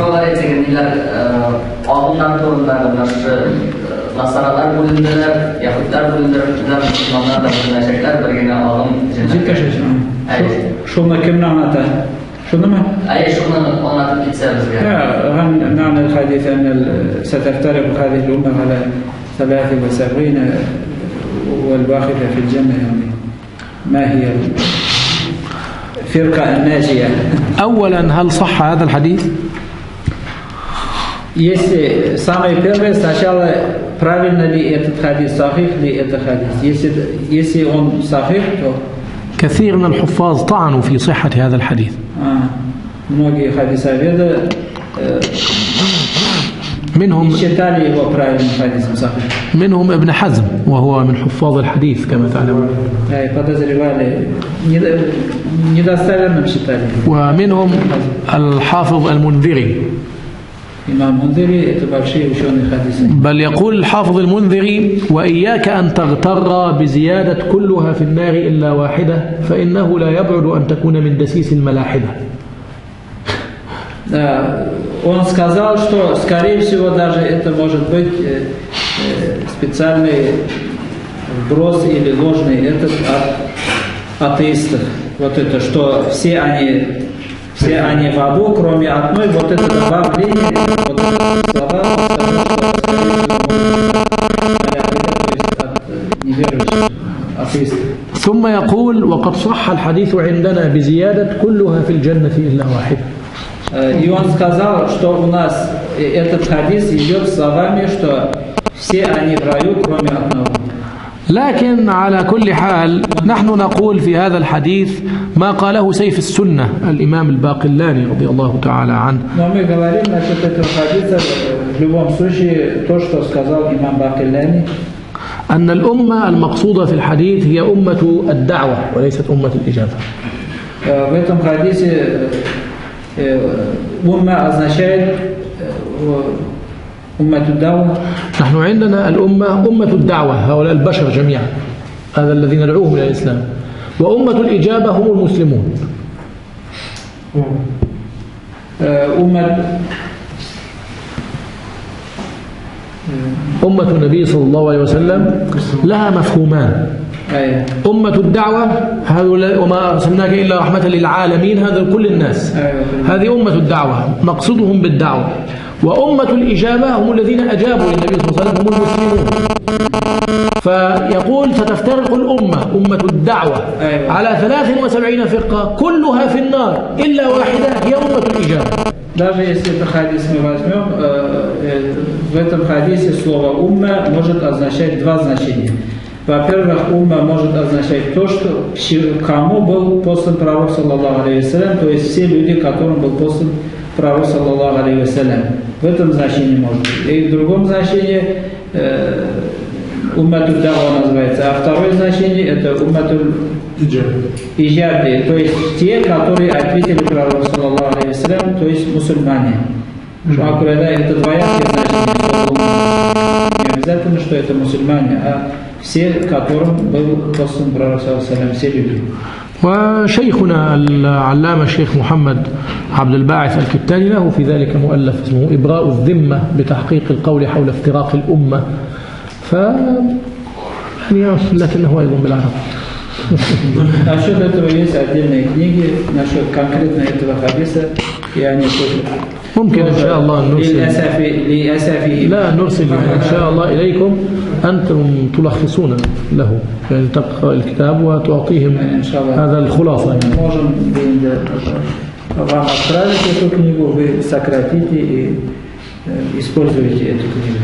Strogo aytganlar olimlar to'g'rilar nasaralar bo'lindilar, yahudlar bo'lindilar, musulmonlar da bo'linashaklar birgina olim shuni kimni anlatadi? Shunimi? Shuni anlatib ketsa bizga. نعم الحديث أن ستفترق هذه الأمة على 73 والواحدة في الجنة، يعني ما هي الفرقة الناجية؟ أولا هل صح هذا الحديث؟ Если самое первое, сначала правильно ли этот хадис, сахих ли это хадис? Если он сахих, то... كثير من الحفاظ طعنوا في صحة هذا الحديث. Многие хадисоведы считали его правильным хадисом сахих. منهم ابن حزم وهو من حفاظ الحديث كما تعلمون. подозревали, недостоверным считали. ومنهم الحافظ المنذري. بل يقول الحافظ المنذري: وإياك أن تغتر بزيادة كلها في النار إلا واحدة فإنه لا يبعد أن تكون من دسيس الملاحدة. Он сказал, что скорее всего даже это может быть специальный вброс или ложный этот от атеистов. Вот это, что все они в аду, кроме одной, вот это добавление, вот это слова, ثم يقول: وقد صح الحديث عندنا بزيادة كلها في الجنة إلا واحد. И он сказал, что у нас этот хадис идет словами, что все они в раю, кроме одного. لكن على كل حال نحن نقول في هذا الحديث ما قاله سيف السنة الإمام الباقلاني رضي الله تعالى عنه. Но мы говорим насчет этого хадиса в любом случае то, что сказал имам Бакиллани. أن الأمة المقصودة في الحديث هي أمة الدعوة وليست أمة الإجابة. В этом хадисе أمة означает أمة الدعوة. نحن عندنا الأمة أمة الدعوة، هؤلاء البشر جميعا، هذا الذين ندعوهم إلى الإسلام. وأمة الإجابة هم المسلمون. أمة النبي صلى الله عليه وسلم لها مفهومان. أمة الدعوة هؤلاء وما أرسلناك إلا رحمة للعالمين، هذا كل الناس. هذه أمة الدعوة مقصودهم بالدعوة. وأمة الإجابة هم الذين أجابوا للنبي صلى الله عليه وسلم، هم المسلمون. فيقول: ستفترق الأمة أمة الدعوة على 73 فرقة كلها في النار إلا واحدة هي أمة الإجابة. Даже если это хадис мы возьмем, в этом хадисе слово «умма» может означать два значения. Во-первых, «умма» может означать то, что кому был послан пророк, саллаллаху алейхи вассалям, то есть все люди, которым был послан пророк, саллаллаху алейхи вассалям. В этом значении может быть. И в другом значении «уммату дава» называется. А второе значение это «уммату иджабы», то есть те, которые ответили пророку, саллаллаху алейхи вассалям, то есть мусульмане. Это двоякие значения. Не обязательно, что это мусульмане, а все, которым был послан пророк, саллаллаху алейхи вассалям, все люди. وشيخنا العلامة الشيخ محمد عبد الباعث الكتاني له في ذلك مؤلف اسمه إبراء الذمة بتحقيق القول حول افتراق الأمة، يعني لكنه أيضا بالعربي. Насчет этого есть отдельные книги, насчет конкретно этого хадиса, и они ممكن إن شاء الله نرسل إن شاء الله إليكم، أنتم تلخصون له، يعني تقرأ الكتاب وتعطيهم هذا الخلاصة. Можем вам отправить эту книгу, вы сократите и используете эту книгу.